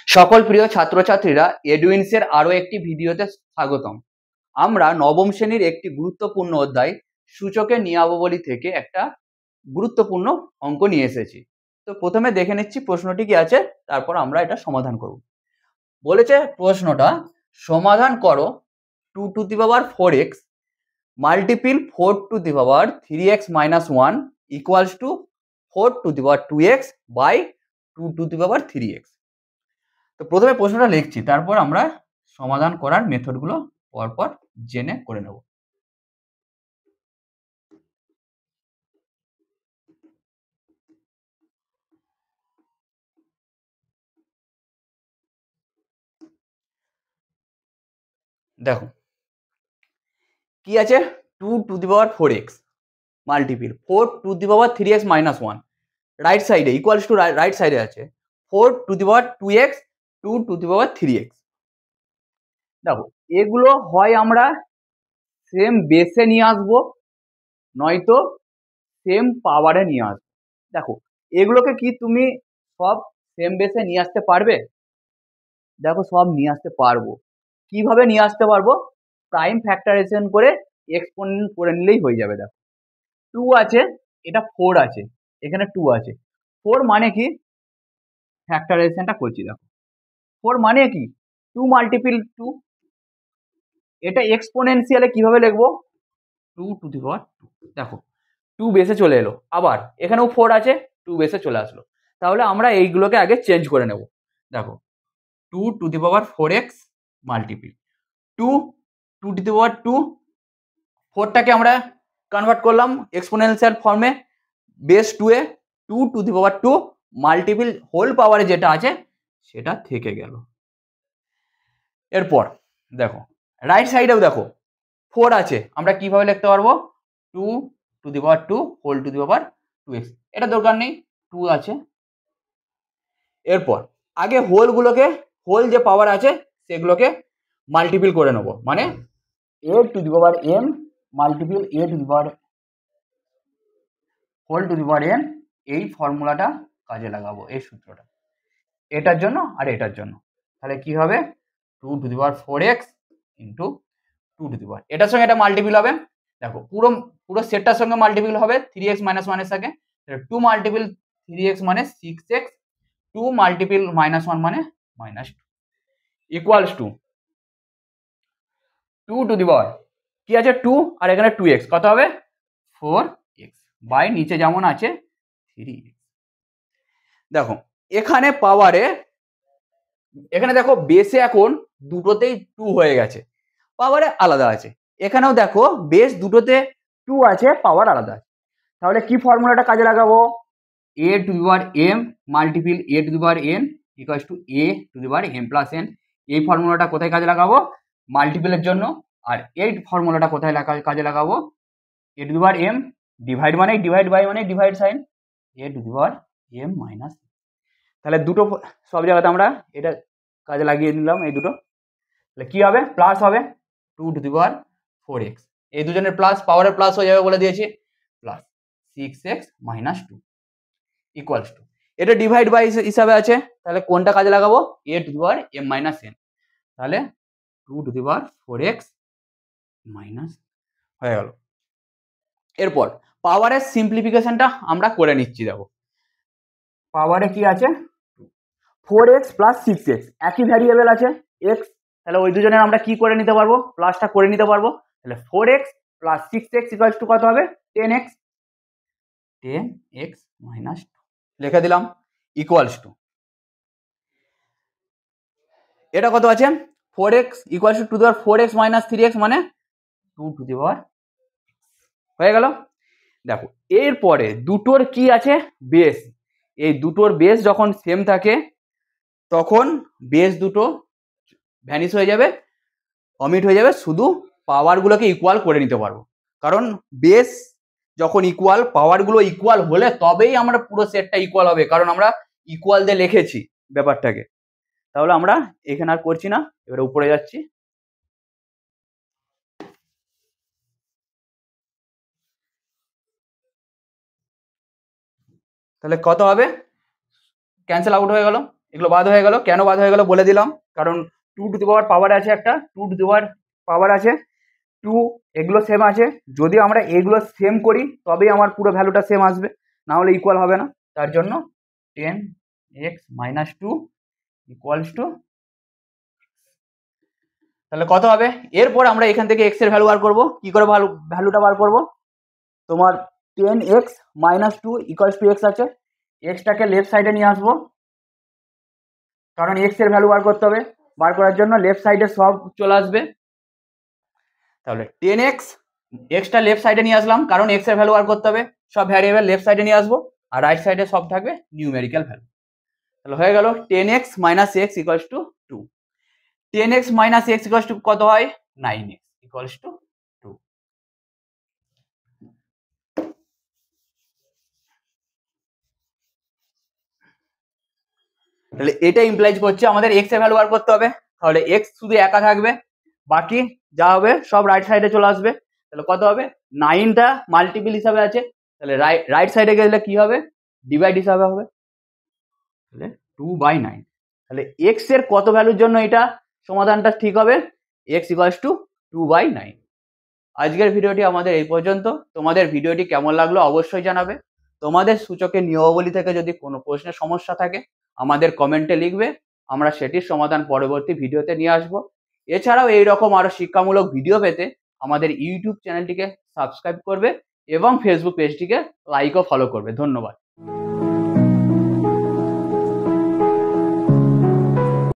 সকল প্রিয় ছাত্রছাত্রীরা এডুইন্সের আরো একটি ভিডিওতে স্বাগতম। আমরা নবম শ্রেণীর একটি গুরুত্বপূর্ণ অধ্যায় সূচকের নিয়মাবলী থেকে একটা গুরুত্বপূর্ণ অঙ্ক নিয়ে এসেছি। তো প্রথমে দেখে নিচ্ছি প্রশ্নটি কি আছে, তারপর আমরা এটা সমাধান করব। বলেছে প্রশ্নটা, সমাধান করো 2 to the power 4x multiple 4 to the power 3x minus 1 equals to 4 to the power 2x by 2 to the power 3x। তো প্রথমে প্রশ্নটা লিখছি, তারপর আমরা সমাধান করার মেথডগুলো পরপর জেনে করে নেব। দেখো কি আছে, 2 to the power 4x multiple 4 to the power 3x minus 1, right সাইডে ইকুয়ালস টু রাইট সাইডে আছে 4 to the power 2x 2 to the power 3x। দেখো এগুলো হয় আমরা সেম বেসে নিয়ে আসবো, নয়তো সেম পাওয়ারে নিয়ে আসবো। দেখো এগুলোকে কি তুমি সব সেম বেসে নিয়ে আসতে পারবে? দেখো সব নিয়ে আসতে পারবো। কিভাবে নিয়ে আসতে পারবো? প্রাইম ফ্যাক্টরাইজেশন করে এক্সপোনেন্ট করে নিলেই হয়ে যাবে। দেখো 2 আছে, এটা 4 আছে, এখানে 2 আছে। 4 মানে কি, ফ্যাক্টরাইজেশনটা করছি। দেখো 4 মানে কি, 2 মাল্টিপিল 2। এটা এক্সপোনেনশিয়ালে কিভাবে লিখবো? 2 টু দি পাওয়ার 2। দেখো 2 বেসে চলে এলো, আবার এখানেও 4 আছে, 2 বেসে চলে আসলো। তাহলে আমরা এইগুলোকে আগে চেঞ্জ করে নেব। দেখো 2 to the power 4x multiple 2 to to the power 2, 4টাকে আমরা কনভার্ট করলাম এক্সপোনেনশিয়াল ফর্মে বেস 2 এ, 2 to the power 2 multiple whole পাওয়ারে যেটা আছে সেটা থেকে গেল। এরপর দেখো রাইট সাইডেও দেখো 4 আছে, আমরা কিভাবে লিখতে পারবো? 2 to the power 2 whole to the power 2x। এটা দরকার নেই, 2 আছে। এরপর আগে হোলগুলোকে, হোল যে পাওয়ার আছে সেগুলোকে মাল্টিপিল করে নেব, মানে a to the power m multiple a to the power whole to the power n। এই ফর্মুলাটা কাজে লাগাবো, এই সূত্রটা এটার জন্য আর এটার জন্য। তাহলে কি হবে? 2 to the power 4x into 2 to the power, এটার সঙ্গে এটা মাল্টিপিল হবে। দেখো পুরো পুরো সেটটার সঙ্গে মাল্টিপিল হবে 3x মাইনাস 1 এর সাথে। 2 মাল্টিপিল 3x মানে 6x, 2 মাল্টিপিল মাইনাস 1 মানে minus 2 equals to 2 to the power কি আছে 2 আর এখানে 2x, কত হবে? 4x বাই নিচে যেমন আছে 3x। দেখো এখানে পাওয়ারে, এখানে দেখো বেসে এখন দুটোতেই 2 হয়ে গেছে, পাওয়ারে আলাদা আছে। এখানেও দেখো বেস দুটোতে 2 আছে, পাওয়ার আলাদা আছে। তাহলে কি ফর্মুলাটা কাজে লাগাবো? a to the power m multiple a to the power n equals to a to the power m plus n। এই ফর্মুলাটা কোথায় কাজে লাগাবো? মাল্টিপিলের জন্য। আর এই ফর্মুলাটা কোথায় কাজে লাগাবো? a to the power m divide মানে ডিভাইড বাই মানে divide sign a to the power m minus. তাহলে দুটো সব জায়গাতে আমরা এটা কাজে লাগিয়ে নিলাম, এই দুটো। তাহলে কি হবে? প্লাস হবে 2 টু দি পাওয়ার 4x, এই দুজনের প্লাস, পাওয়ারের প্লাস হয়ে যাবে বলে দিয়েছি, plus 6x minus 2 equals two, এটা ডিভাইড বাই হিসাবে আছে, তাহলে কোনটা কাজে লাগাবো? a to the power m minus n। তাহলে 2 to the power 4x minus হয়ে গেল। এরপর পাওয়ারের সিম্পলিফিকেশনটা আমরা করে নিচ্ছি। দেখো পাওয়ারে কি আছে? 4x প্লাস 6x, একই ভ্যারিয়েবল আছে x, তাহলে ওই দুজনের আমরা কি করে নিতে পারবো? প্লাসটা করে নিতে পারবো। তাহলে 4x plus 6x equals to কত হবে? 10x, 10x মাইনাস 2 লিখে দিলাম ইকুয়ালস টু, এটা কত আছে? 4x equals to 2 the power 4x minus 3x মানে 2 টু দি পাওয়ার হয়ে গেল। দেখো এরপরে দুটোর কি আছে? বেস। এই দুটোর বেস যখন সেম থাকে তখন বেস দুটো ভ্যানিশ হয়ে যাবে, অমিট হয়ে যাবে, শুধু পাওয়ারগুলোকে ইকুয়াল করে নিতে পারবো। কারণ বেস যখন ইকুয়াল, পাওয়ারগুলো ইকুয়াল হলে তবেই আমরা পুরো সেটটা ইকুয়াল হবে, কারণ আমরা ইকুয়াল দিয়ে লিখেছি ব্যাপারটাকে। তাহলে আমরা এখানে আর করছি না, এবারে উপরে যাচ্ছি। তাহলে কত হবে? ক্যান্সেল আউট হয়ে গেল, এগুলো বাদ হয়ে গেল। কেন বাদ হয়ে গেল বলে দিলাম, কারণ 2 টু দি পাওয়ার পাওয়ার আছে, একটা 2 টু দি পাওয়ার পাওয়ার আছে 2, এগুলো সেম আছে। যদি আমরা এগুলো সেম করি তবেই আমার পুরো ভ্যালুটা সেম আসবে, না হলে ইকুয়াল হবে না। তার জন্য 10x মাইনাস 2 ইকুয়ালস টু, তাহলে কত হবে? এরপর আমরা এখান থেকে x এর ভ্যালু বার করবো। কি করে ভ্যালুটা বার করবো? তোমার 10x minus 2 equals two x আছে, এক্সটাকে লেফট সাইডে নিয়ে আসবো, কারণ x এর ভ্যালু বার করতে হবে। বার করার জন্য লেফট সাইডে সব চলে আসবে। তাহলে 10x, এক্সটা লেফট সাইডে নিয়ে আসলাম কারণ x এর ভ্যালু বার করতে হবে, সব ভ্যারিয়েবল লেফট সাইডে নিয়ে আসবো, আর রাইট সাইডে সব থাকবে নিউমেরিক্যাল ভ্যালু। তাহলে হয়ে গেল 10x minus x equals to 2। 10x minus x equals to কত হয়? 9x equals to 2। তাহলে এটা ইমপ্লাইজ করছে আমাদের x এর ভ্যালু বার করতে হবে। তাহলে x শুধু একা থাকবে, বাকি যা হবে সব রাইট সাইডে চলে আসবে। তাহলে কত হবে? 9টা মাল্টিপল হিসাবে আছে, তাহলে রাইট সাইডে গেলে কি হবে? ডিভাইড হিসাবে হবে, তাহলে 2/9। তাহলে x এর কত ভ্যালুর জন্য এটা সমাধানটা ঠিক হবে? x equals to 2/9। আজকের ভিডিওটি আমাদের এই পর্যন্ত। তোমাদের ভিডিওটি কেমন লাগলো অবশ্যই জানাবে। তোমাদের সূচকের নিয়মাবলী থেকে যদি কোনো প্রশ্নের সমস্যা থাকে আমাদের কমেন্টে লিখবে, আমরা সেটির সমাধান পরবর্তী ভিডিওতে নিয়ে আসবো। এছাড়াও এইরকম আরো শিক্ষামূলক ভিডিও পেতে আমাদের ইউটিউব চ্যানেলটিকে সাবস্ক্রাইব করবে এবং ফেসবুক পেজটিকে লাইক ও ফলো করবে। ধন্যবাদ।